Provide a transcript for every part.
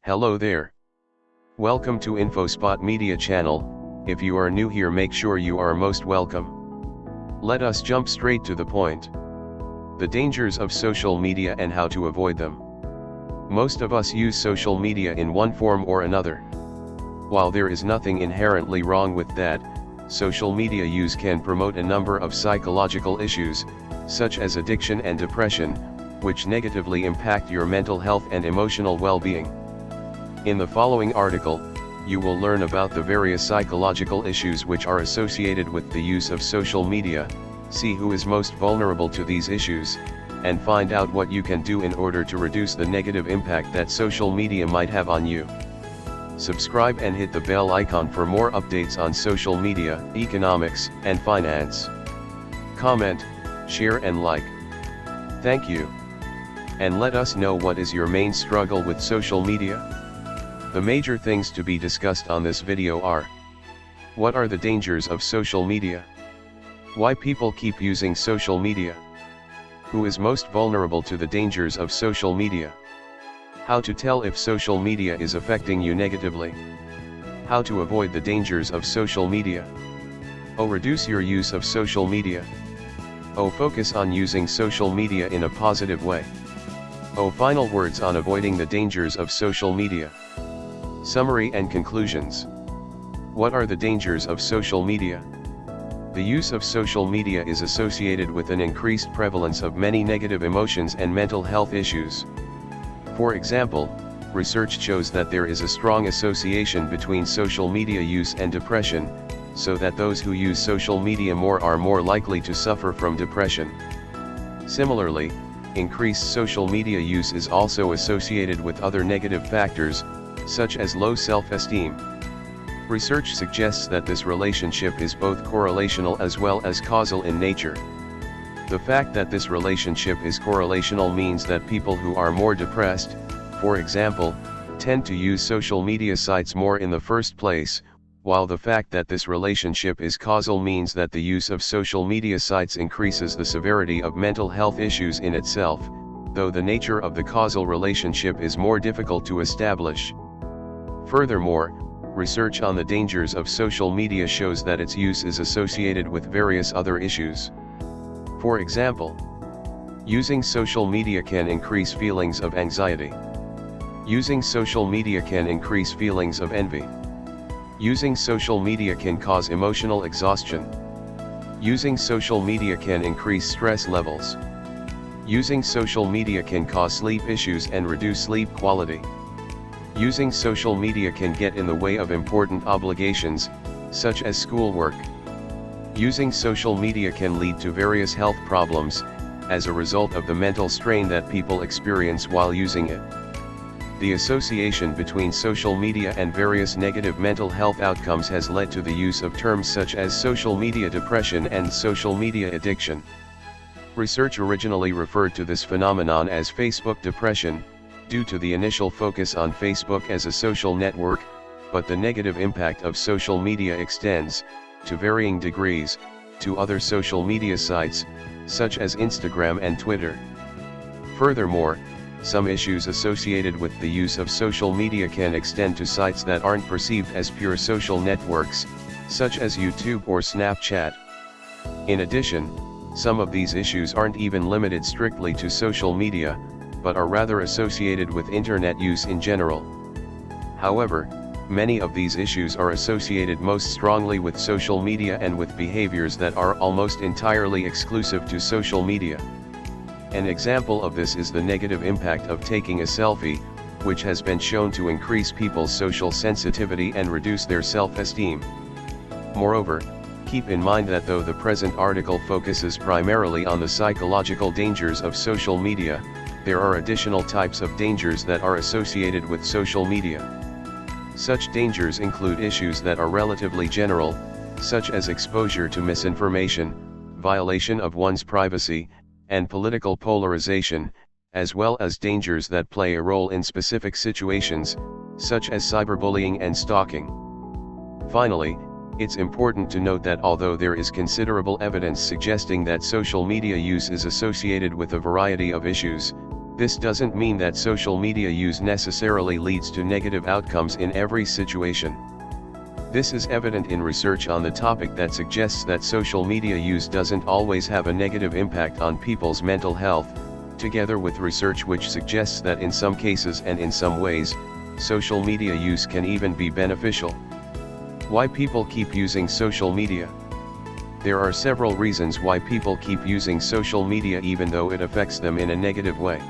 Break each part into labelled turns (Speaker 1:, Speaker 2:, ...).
Speaker 1: Hello there. Welcome to InfoSpot Media Channel. If you are new here, make sure you are most welcome. Let us jump straight to the point. The dangers of social media and how to avoid them. Most of us use social media in one form or another. While there is nothing inherently wrong with that, social media use can promote a number of psychological issues, such as addiction and depression, which negatively impact your mental health and emotional well-being. In the following article, you will learn about the various psychological issues which are associated with the use of social media, see who is most vulnerable to these issues, and find out what you can do in order to reduce the negative impact that social media might have on you. Subscribe and hit the bell icon for more updates on social media, economics, and finance. Comment, share and like. Thank you. And let us know what is your main struggle with social media. The major things to be discussed on this video are: what are the dangers of social media? Why people keep using social media? Who is most vulnerable to the dangers of social media? How to tell if social media is affecting you negatively? How to avoid the dangers of social media? Reduce your use of social media. Focus on using social media in a positive way. Final words on avoiding the dangers of social media. Summary and conclusions. What are the dangers of social media? The use of social media is associated with an increased prevalence of many negative emotions and mental health issues. For example, research shows that there is a strong association between social media use and depression, so that those who use social media more are more likely to suffer from depression. Similarly, increased social media use is also associated with other negative factors, such as low self-esteem. Research suggests that this relationship is both correlational as well as causal in nature. The fact that this relationship is correlational means that people who are more depressed, for example, tend to use social media sites more in the first place, while the fact that this relationship is causal means that the use of social media sites increases the severity of mental health issues in itself, though the nature of the causal relationship is more difficult to establish. Furthermore, research on the dangers of social media shows that its use is associated with various other issues. For example, using social media can increase feelings of anxiety. Using social media can increase feelings of envy. Using social media can cause emotional exhaustion. Using social media can increase stress levels. Using social media can cause sleep issues and reduce sleep quality. Using social media can get in the way of important obligations, such as schoolwork. Using social media can lead to various health problems, as a result of the mental strain that people experience while using it. The association between social media and various negative mental health outcomes has led to the use of terms such as social media depression and social media addiction. Research originally referred to this phenomenon as Facebook depression, due to the initial focus on Facebook as a social network, but the negative impact of social media extends, to varying degrees, to other social media sites, such as Instagram and Twitter. Furthermore, some issues associated with the use of social media can extend to sites that aren't perceived as pure social networks, such as YouTube or Snapchat. In addition, some of these issues aren't even limited strictly to social media, but are rather associated with internet use in general. However, many of these issues are associated most strongly with social media and with behaviors that are almost entirely exclusive to social media. An example of this is the negative impact of taking a selfie, which has been shown to increase people's social sensitivity and reduce their self-esteem. Moreover, keep in mind that though the present article focuses primarily on the psychological dangers of social media, there are additional types of dangers that are associated with social media. Such dangers include issues that are relatively general, such as exposure to misinformation, violation of one's privacy, and political polarization, as well as dangers that play a role in specific situations, such as cyberbullying and stalking. Finally, it's important to note that although there is considerable evidence suggesting that social media use is associated with a variety of issues, This doesn't mean that social media use necessarily leads to negative outcomes in every situation. This is evident in research on the topic that suggests that social media use doesn't always have a negative impact on people's mental health, together with research which suggests that in some cases and in some ways, social media use can even be beneficial. Why people keep using social media? There are several reasons why people keep using social media even though it affects them in a negative way.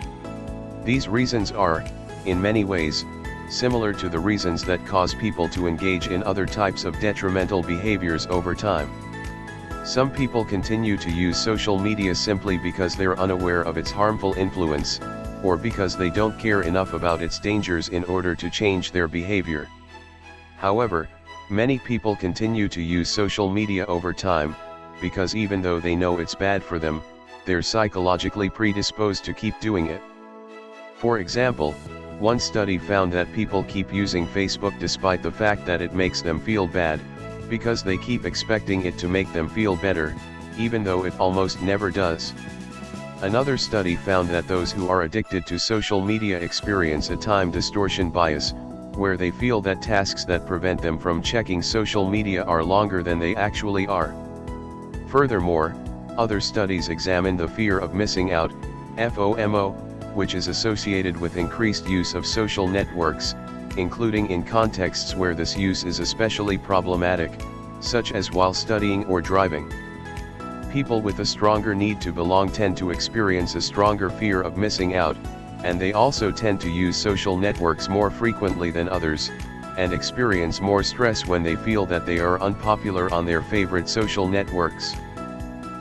Speaker 1: These reasons are, in many ways, similar to the reasons that cause people to engage in other types of detrimental behaviors over time. Some people continue to use social media simply because they're unaware of its harmful influence, or because they don't care enough about its dangers in order to change their behavior. However, many people continue to use social media over time, because even though they know it's bad for them, they're psychologically predisposed to keep doing it. For example, one study found that people keep using Facebook despite the fact that it makes them feel bad, because they keep expecting it to make them feel better, even though it almost never does. Another study found that those who are addicted to social media experience a time distortion bias, where they feel that tasks that prevent them from checking social media are longer than they actually are. Furthermore, other studies examined the fear of missing out, FOMO, which is associated with increased use of social networks, including in contexts where this use is especially problematic, such as while studying or driving. People with a stronger need to belong tend to experience a stronger fear of missing out, and they also tend to use social networks more frequently than others, and experience more stress when they feel that they are unpopular on their favorite social networks.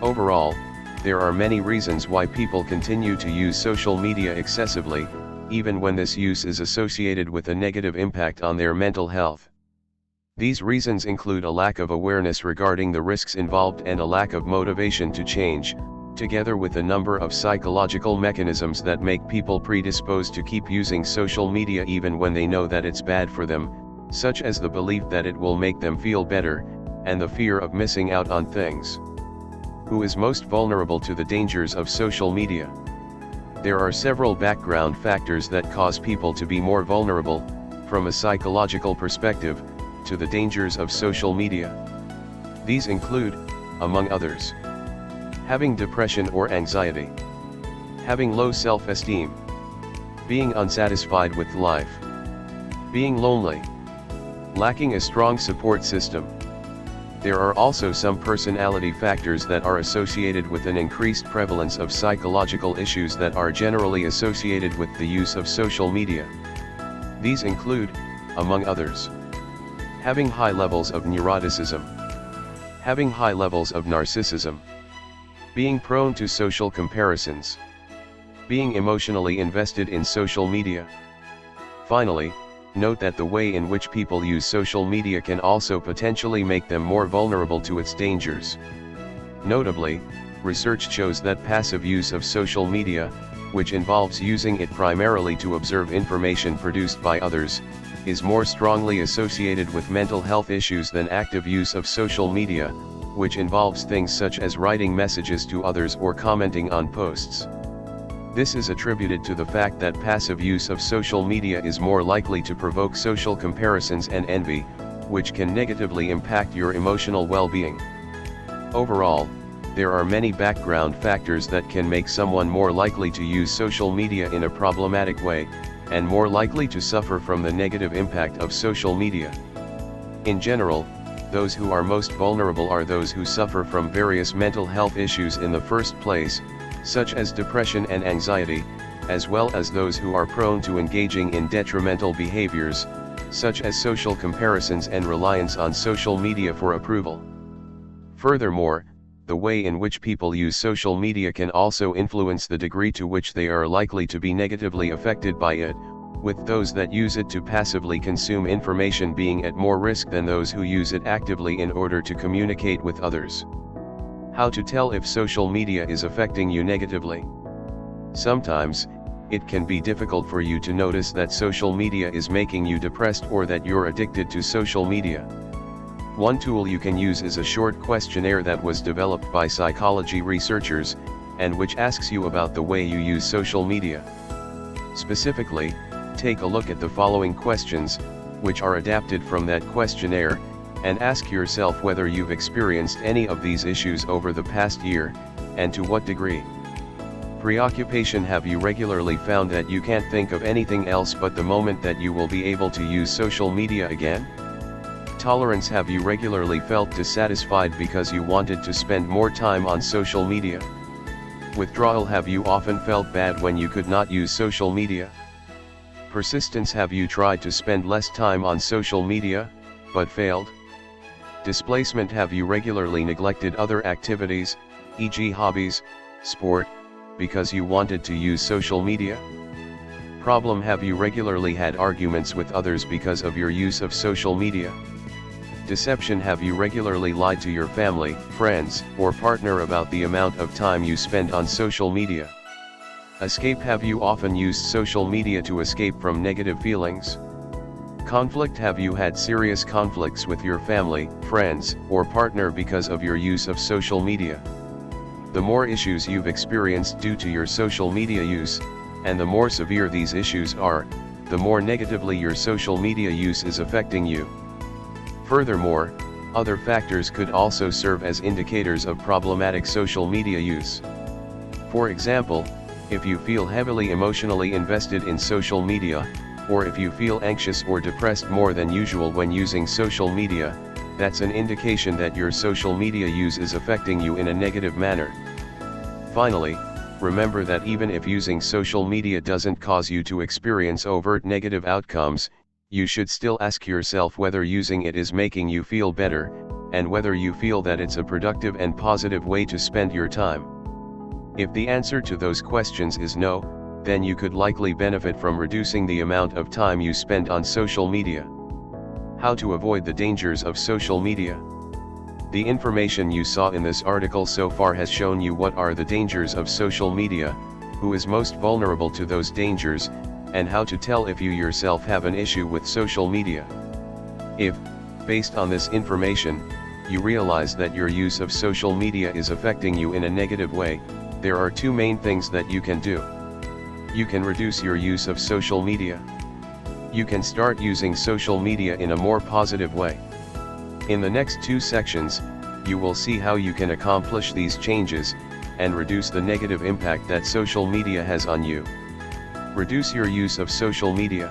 Speaker 1: Overall, there are many reasons why people continue to use social media excessively, even when this use is associated with a negative impact on their mental health. These reasons include a lack of awareness regarding the risks involved and a lack of motivation to change, together with a number of psychological mechanisms that make people predisposed to keep using social media even when they know that it's bad for them, such as the belief that it will make them feel better, and the fear of missing out on things. Who is most vulnerable to the dangers of social media? There are several background factors that cause people to be more vulnerable, from a psychological perspective, to the dangers of social media. These include, among others, having depression or anxiety, having low self-esteem, being unsatisfied with life, being lonely, lacking a strong support system. There are also some personality factors that are associated with an increased prevalence of psychological issues that are generally associated with the use of social media. These include, among others, having high levels of neuroticism, having high levels of narcissism, being prone to social comparisons, being emotionally invested in social media. Finally, note that the way in which people use social media can also potentially make them more vulnerable to its dangers. Notably, research shows that passive use of social media, which involves using it primarily to observe information produced by others, is more strongly associated with mental health issues than active use of social media, which involves things such as writing messages to others or commenting on posts. This is attributed to the fact that passive use of social media is more likely to provoke social comparisons and envy, which can negatively impact your emotional well-being. Overall, there are many background factors that can make someone more likely to use social media in a problematic way, and more likely to suffer from the negative impact of social media. In general, those who are most vulnerable are those who suffer from various mental health issues in the first place, such as depression and anxiety, as well as those who are prone to engaging in detrimental behaviors, such as social comparisons and reliance on social media for approval. Furthermore, the way in which people use social media can also influence the degree to which they are likely to be negatively affected by it, with those that use it to passively consume information being at more risk than those who use it actively in order to communicate with others. How to tell if social media is affecting you negatively? Sometimes, it can be difficult for you to notice that social media is making you depressed or that you're addicted to social media. One tool you can use is a short questionnaire that was developed by psychology researchers, and which asks you about the way you use social media. Specifically, take a look at the following questions, which are adapted from that questionnaire, and ask yourself whether you've experienced any of these issues over the past year, and to what degree. Preoccupation. Have you regularly found that you can't think of anything else but the moment that you will be able to use social media again? Tolerance. Have you regularly felt dissatisfied because you wanted to spend more time on social media? Withdrawal. Have you often felt bad when you could not use social media? Persistence. Have you tried to spend less time on social media, but failed? Displacement. Have you regularly neglected other activities, e.g. hobbies, sport, because you wanted to use social media? Problem. Have you regularly had arguments with others because of your use of social media? Deception. Have you regularly lied to your family, friends, or partner about the amount of time you spend on social media? Escape. Have you often used social media to escape from negative feelings? Conflict. Have you had serious conflicts with your family, friends, or partner because of your use of social media? The more issues you've experienced due to your social media use, and the more severe these issues are, the more negatively your social media use is affecting you. Furthermore, other factors could also serve as indicators of problematic social media use. For example, if you feel heavily emotionally invested in social media, or if you feel anxious or depressed more than usual when using social media, that's an indication that your social media use is affecting you in a negative manner. Finally, remember that even if using social media doesn't cause you to experience overt negative outcomes, you should still ask yourself whether using it is making you feel better, and whether you feel that it's a productive and positive way to spend your time. If the answer to those questions is no, then you could likely benefit from reducing the amount of time you spend on social media. How to avoid the dangers of social media. The information you saw in this article so far has shown you what are the dangers of social media, who is most vulnerable to those dangers, and how to tell if you yourself have an issue with social media. If, based on this information, you realize that your use of social media is affecting you in a negative way, there are two main things that you can do. You can reduce your use of social media. You can start using social media in a more positive way. In the next two sections, you will see how you can accomplish these changes, and reduce the negative impact that social media has on you. Reduce your use of social media.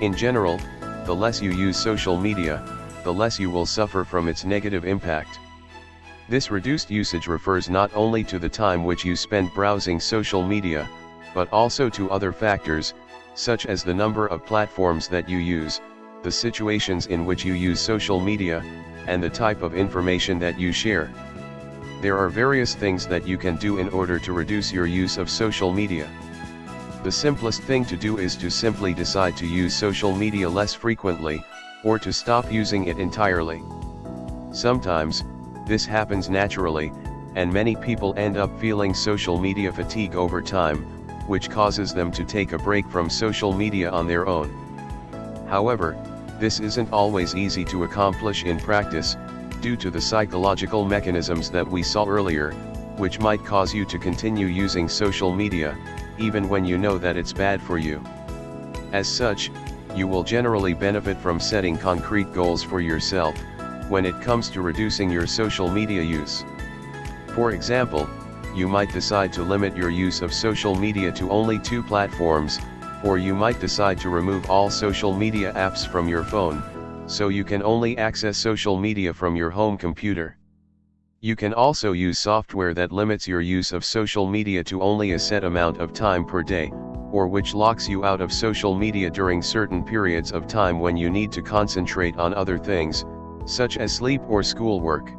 Speaker 1: In general, the less you use social media, the less you will suffer from its negative impact. This reduced usage refers not only to the time which you spend browsing social media, but also to other factors, such as the number of platforms that you use, the situations in which you use social media, and the type of information that you share. There are various things that you can do in order to reduce your use of social media. The simplest thing to do is to simply decide to use social media less frequently, or to stop using it entirely. Sometimes, this happens naturally, and many people end up feeling social media fatigue over time, which causes them to take a break from social media on their own. However, this isn't always easy to accomplish in practice, due to the psychological mechanisms that we saw earlier, which might cause you to continue using social media, even when you know that it's bad for you. As such, you will generally benefit from setting concrete goals for yourself, when it comes to reducing your social media use. For example, you might decide to limit your use of social media to only 2 platforms, or you might decide to remove all social media apps from your phone, so you can only access social media from your home computer. You can also use software that limits your use of social media to only a set amount of time per day, or which locks you out of social media during certain periods of time when you need to concentrate on other things, such as sleep or schoolwork.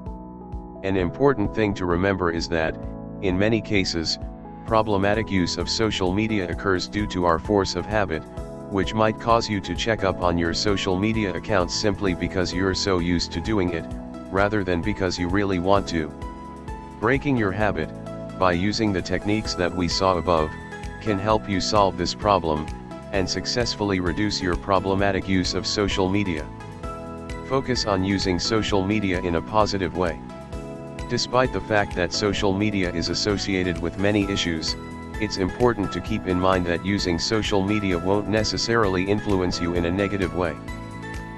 Speaker 1: An important thing to remember is that, in many cases, problematic use of social media occurs due to our force of habit, which might cause you to check up on your social media accounts simply because you're so used to doing it, rather than because you really want to. Breaking your habit, by using the techniques that we saw above, can help you solve this problem, and successfully reduce your problematic use of social media. Focus on using social media in a positive way. Despite the fact that social media is associated with many issues, It's important to keep in mind that using social media won't necessarily influence you in a negative way.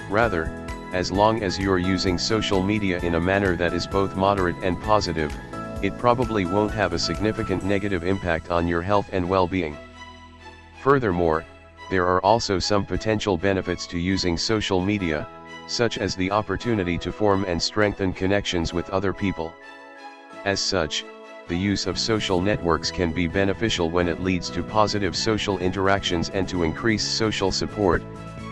Speaker 1: Rather, as long as you're using social media in a manner that is both moderate and positive, it probably won't have a significant negative impact on your health and well-being. Furthermore, there are also some potential benefits to using social media, such as the opportunity to form and strengthen connections with other people. As such, the use of social networks can be beneficial when it leads to positive social interactions and to increase social support,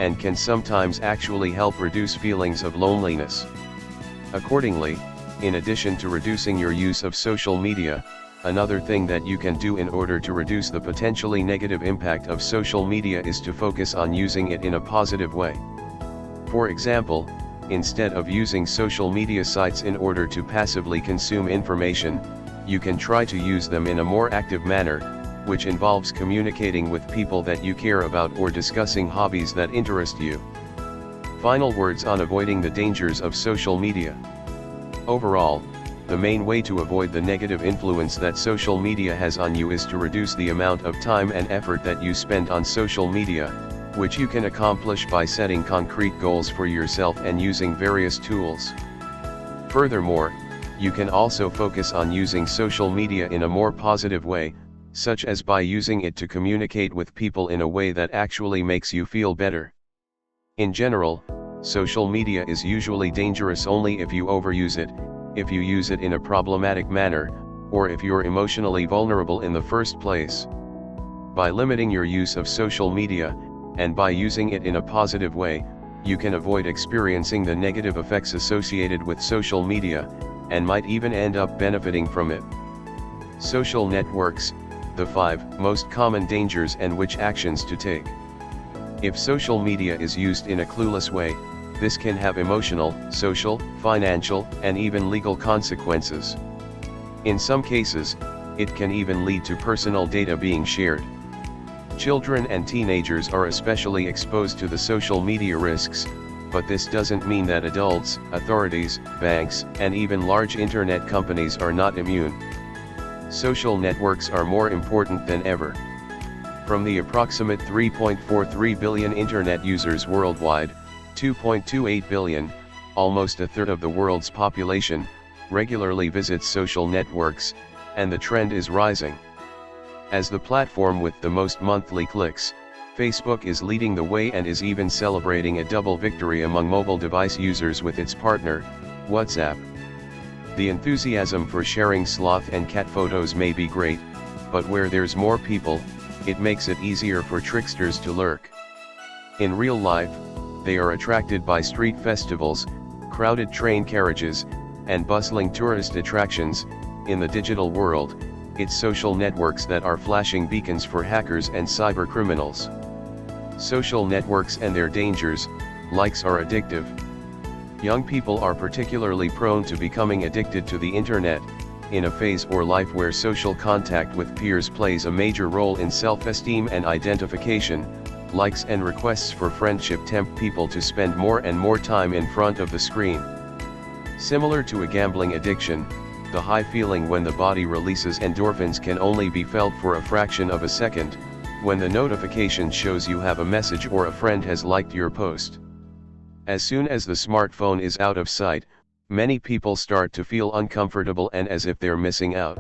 Speaker 1: and can sometimes actually help reduce feelings of loneliness. Accordingly, in addition to reducing your use of social media, another thing that you can do in order to reduce the potentially negative impact of social media is to focus on using it in a positive way. For example, instead of using social media sites in order to passively consume information, you can try to use them in a more active manner, which involves communicating with people that you care about or discussing hobbies that interest you. Final words on avoiding the dangers of social media. Overall, the main way to avoid the negative influence that social media has on you is to reduce the amount of time and effort that you spend on social media, which you can accomplish by setting concrete goals for yourself and using various tools. Furthermore, you can also focus on using social media in a more positive way, such as by using it to communicate with people in a way that actually makes you feel better. In general, social media is usually dangerous only if you overuse it, if you use it in a problematic manner, or if you're emotionally vulnerable in the first place. By limiting your use of social media, and by using it in a positive way, you can avoid experiencing the negative effects associated with social media, and might even end up benefiting from it. Social networks, the 5 most common dangers and which actions to take. If social media is used in a clueless way, this can have emotional, social, financial, and even legal consequences. In some cases, it can even lead to personal data being shared. Children and teenagers are especially exposed to the social media risks, but this doesn't mean that adults, authorities, banks, and even large internet companies are not immune. Social networks are more important than ever. From the approximate 3.43 billion internet users worldwide, 2.28 billion, almost a third of the world's population, regularly visits social networks, and the trend is rising. As the platform with the most monthly clicks, Facebook is leading the way and is even celebrating a double victory among mobile device users with its partner, WhatsApp. The enthusiasm for sharing sloth and cat photos may be great, but where there's more people, it makes it easier for tricksters to lurk. In real life, they are attracted by street festivals, crowded train carriages, and bustling tourist attractions. In the digital world, it's social networks that are flashing beacons for hackers and cyber criminals. Social networks and their dangers. Likes are addictive. Young people are particularly prone to becoming addicted to the internet, in a phase or life where social contact with peers plays a major role in self-esteem and identification. Likes and requests for friendship tempt people to spend more and more time in front of the screen. Similar to a gambling addiction, the high feeling when the body releases endorphins can only be felt for a fraction of a second, when the notification shows you have a message or a friend has liked your post. As soon as the smartphone is out of sight, many people start to feel uncomfortable and as if they're missing out.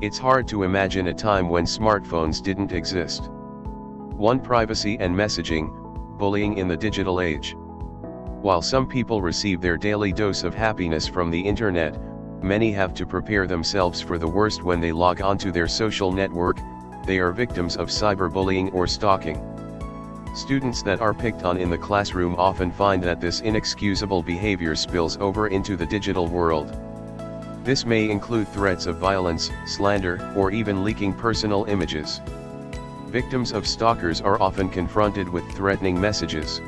Speaker 1: It's hard to imagine a time when smartphones didn't exist. 1. Privacy and messaging, bullying in the digital age. While some people receive their daily dose of happiness from the internet, many have to prepare themselves for the worst when they log onto their social network. They are victims of cyberbullying or stalking. Students that are picked on in the classroom often find that this inexcusable behavior spills over into the digital world. This may include threats of violence, slander, or even leaking personal images. Victims of stalkers are often confronted with threatening messages.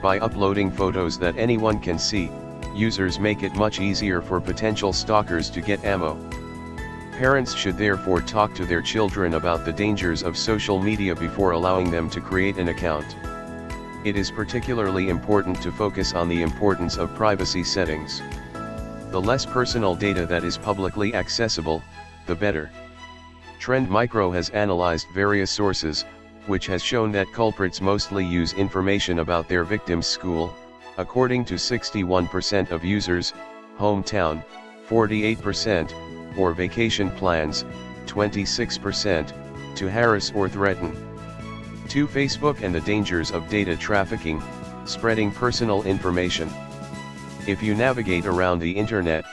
Speaker 1: By uploading photos that anyone can see, users make it much easier for potential stalkers to get ammo. Parents should therefore talk to their children about the dangers of social media before allowing them to create an account. It is particularly important to focus on the importance of privacy settings. The less personal data that is publicly accessible, the better. Trend Micro has analyzed various sources, which has shown that culprits mostly use information about their victim's school, according to 61% of users, hometown, 48%, or vacation plans, 26%, to harass or threaten. 2. Facebook and the dangers of data trafficking, spreading personal information. If you navigate around the internet,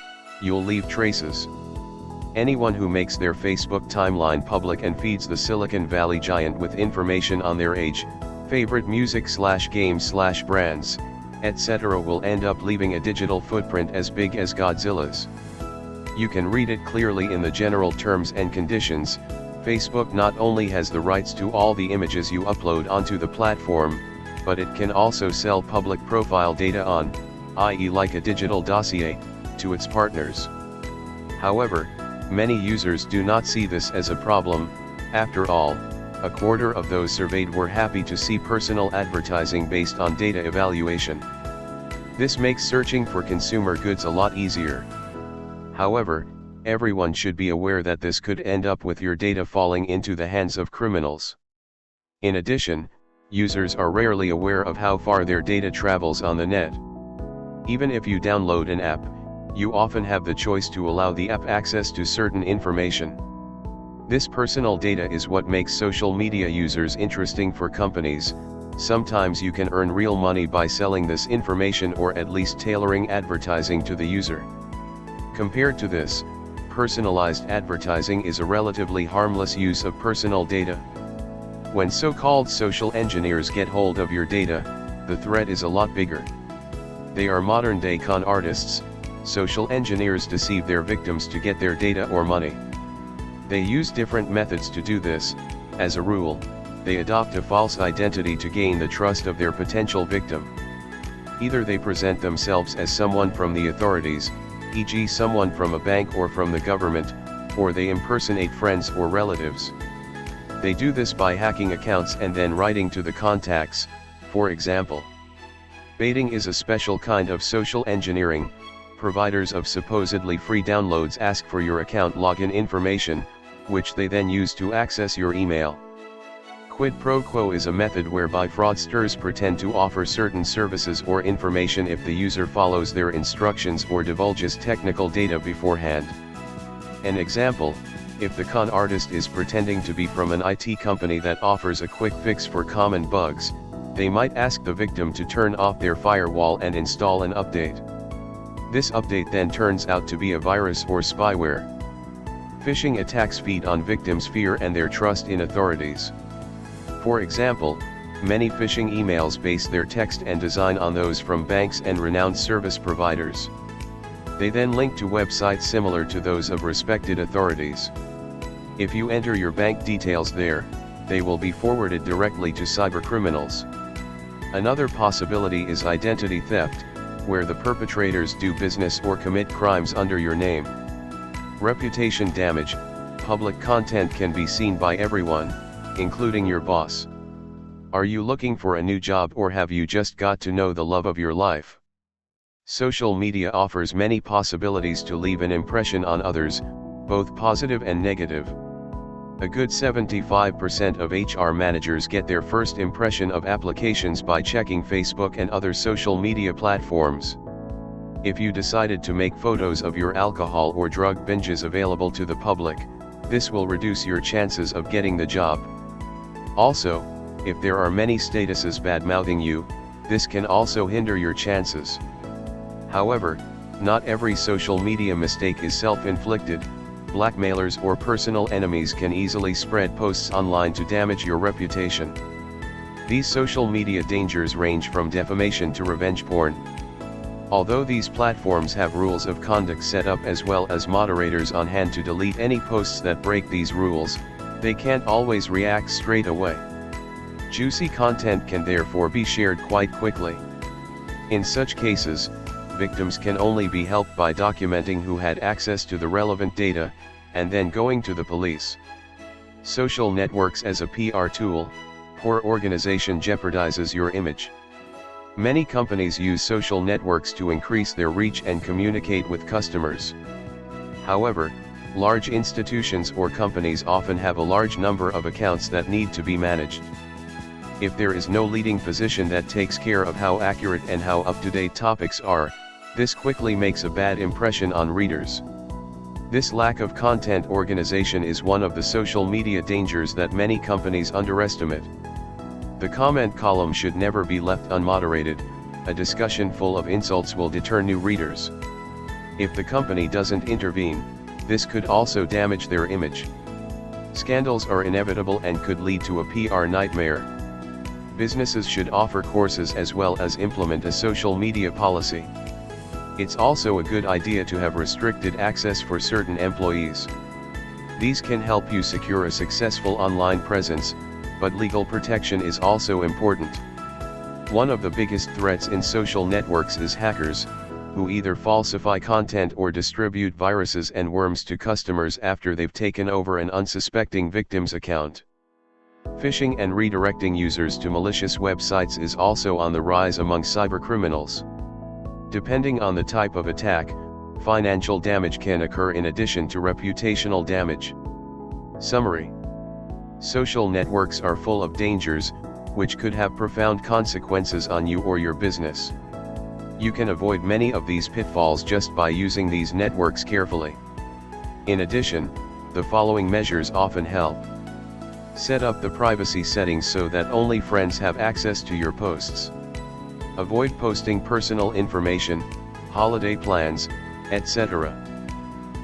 Speaker 1: you'll leave traces. Anyone who makes their Facebook timeline public and feeds the Silicon Valley giant with information on their age, favorite music/games/brands, etc. will end up leaving a digital footprint as big as Godzilla's. You can read it clearly in the general terms and conditions. Facebook not only has the rights to all the images you upload onto the platform, but it can also sell public profile data on, i.e. like a digital dossier, to its partners. However, many users do not see this as a problem. After all, a quarter of those surveyed were happy to see personal advertising based on data evaluation. This makes searching for consumer goods a lot easier. However, everyone should be aware that this could end up with your data falling into the hands of criminals. In addition, users are rarely aware of how far their data travels on the net. Even if you download an app, you often have the choice to allow the app access to certain information. This personal data is what makes social media users interesting for companies. Sometimes you can earn real money by selling this information or at least tailoring advertising to the user. Compared to this, personalized advertising is a relatively harmless use of personal data. When so-called social engineers get hold of your data, the threat is a lot bigger. They are modern-day con artists. Social engineers deceive their victims to get their data or money. They use different methods to do this. As a rule, they adopt a false identity to gain the trust of their potential victim. Either they present themselves as someone from the authorities, e.g. someone from a bank or from the government, or they impersonate friends or relatives. They do this by hacking accounts and then writing to the contacts. For example, baiting is a special kind of social engineering. Providers of supposedly free downloads ask for your account login information, which they then use to access your email. Quid pro quo is a method whereby fraudsters pretend to offer certain services or information if the user follows their instructions or divulges technical data beforehand. An example, if the con artist is pretending to be from an IT company that offers a quick fix for common bugs, they might ask the victim to turn off their firewall and install an update. This update then turns out to be a virus or spyware. Phishing attacks feed on victims' fear and their trust in authorities. For example, many phishing emails base their text and design on those from banks and renowned service providers. They then link to websites similar to those of respected authorities. If you enter your bank details there, they will be forwarded directly to cybercriminals. Another possibility is identity theft, where the perpetrators do business or commit crimes under your name. Reputation damage. Public content can be seen by everyone, including your boss. Are you looking for a new job or have you just got to know the love of your life? Social media offers many possibilities to leave an impression on others, both positive and negative. A good 75% of HR managers get their first impression of applications by checking Facebook and other social media platforms. If you decided to make photos of your alcohol or drug binges available to the public, this will reduce your chances of getting the job. Also, if there are many statuses bad-mouthing you, this can also hinder your chances. However, not every social media mistake is self-inflicted. Blackmailers or personal enemies can easily spread posts online to damage your reputation. These social media dangers range from defamation to revenge porn. Although these platforms have rules of conduct set up as well as moderators on hand to delete any posts that break these rules, they can't always react straight away. Juicy content can therefore be shared quite quickly. In such cases, victims can only be helped by documenting who had access to the relevant data, and then going to the police. Social networks as a PR tool. Poor organization jeopardizes your image. Many companies use social networks to increase their reach and communicate with customers. However, Large institutions or companies often have a large number of accounts that need to be managed. If there is no leading position that takes care of how accurate and how up-to-date topics are, this quickly makes a bad impression on readers. This lack of content organization is one of the social media dangers that many companies underestimate. The comment column should never be left unmoderated. A discussion full of insults will deter new readers. If the company doesn't intervene, this could also damage their image. Scandals are inevitable and could lead to a PR nightmare. Businesses should offer courses as well as implement a social media policy. It's also a good idea to have restricted access for certain employees. These can help you secure a successful online presence, but legal protection is also important. One of the biggest threats in social networks is hackers, who either falsify content or distribute viruses and worms to customers after they've taken over an unsuspecting victim's account. Phishing and redirecting users to malicious websites is also on the rise among cybercriminals. Depending on the type of attack, financial damage can occur in addition to reputational damage. Summary: social networks are full of dangers, which could have profound consequences on you or your business. You can avoid many of these pitfalls just by using these networks carefully. In addition, the following measures often help. Set up the privacy settings so that only friends have access to your posts. Avoid posting personal information, holiday plans, etc.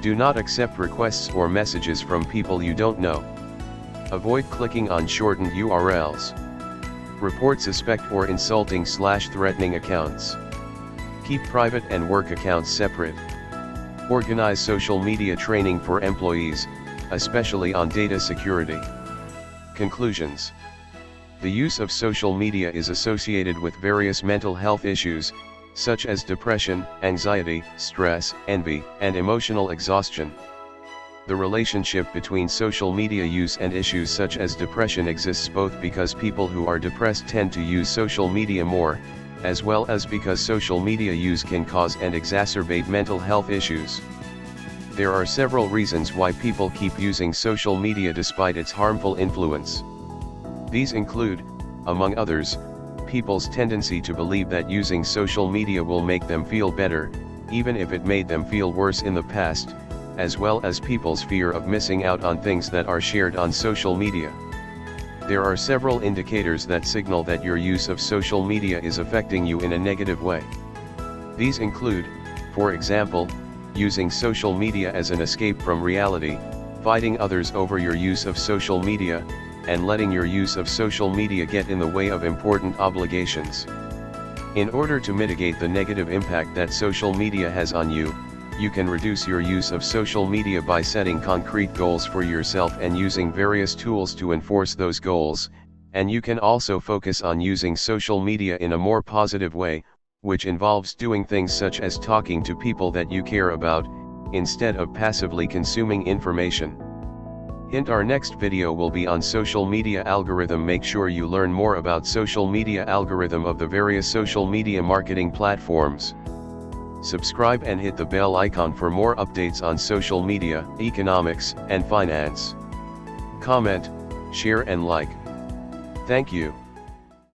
Speaker 1: Do not accept requests or messages from people you don't know. Avoid clicking on shortened URLs. Report suspect or insulting/threatening accounts. Keep private and work accounts separate. Organize social media training for employees, especially on data security. Conclusions: the use of social media is associated with various mental health issues, such as depression, anxiety, stress, envy, and emotional exhaustion. The relationship between social media use and issues such as depression exists both because people who are depressed tend to use social media more, as well as because social media use can cause and exacerbate mental health issues. There are several reasons why people keep using social media despite its harmful influence. These include, among others, people's tendency to believe that using social media will make them feel better, even if it made them feel worse in the past, as well as people's fear of missing out on things that are shared on social media. There are several indicators that signal that your use of social media is affecting you in a negative way. These include, for example, using social media as an escape from reality, fighting others over your use of social media, and letting your use of social media get in the way of important obligations. In order to mitigate the negative impact that social media has on you, you can reduce your use of social media by setting concrete goals for yourself and using various tools to enforce those goals, and you can also focus on using social media in a more positive way, which involves doing things such as talking to people that you care about, instead of passively consuming information. Hint: our next video will be on social media algorithm. Make sure you learn more about social media algorithm of the various social media marketing platforms. Subscribe and hit the bell icon for more updates on social media, economics, and finance. Comment, share and like. Thank you.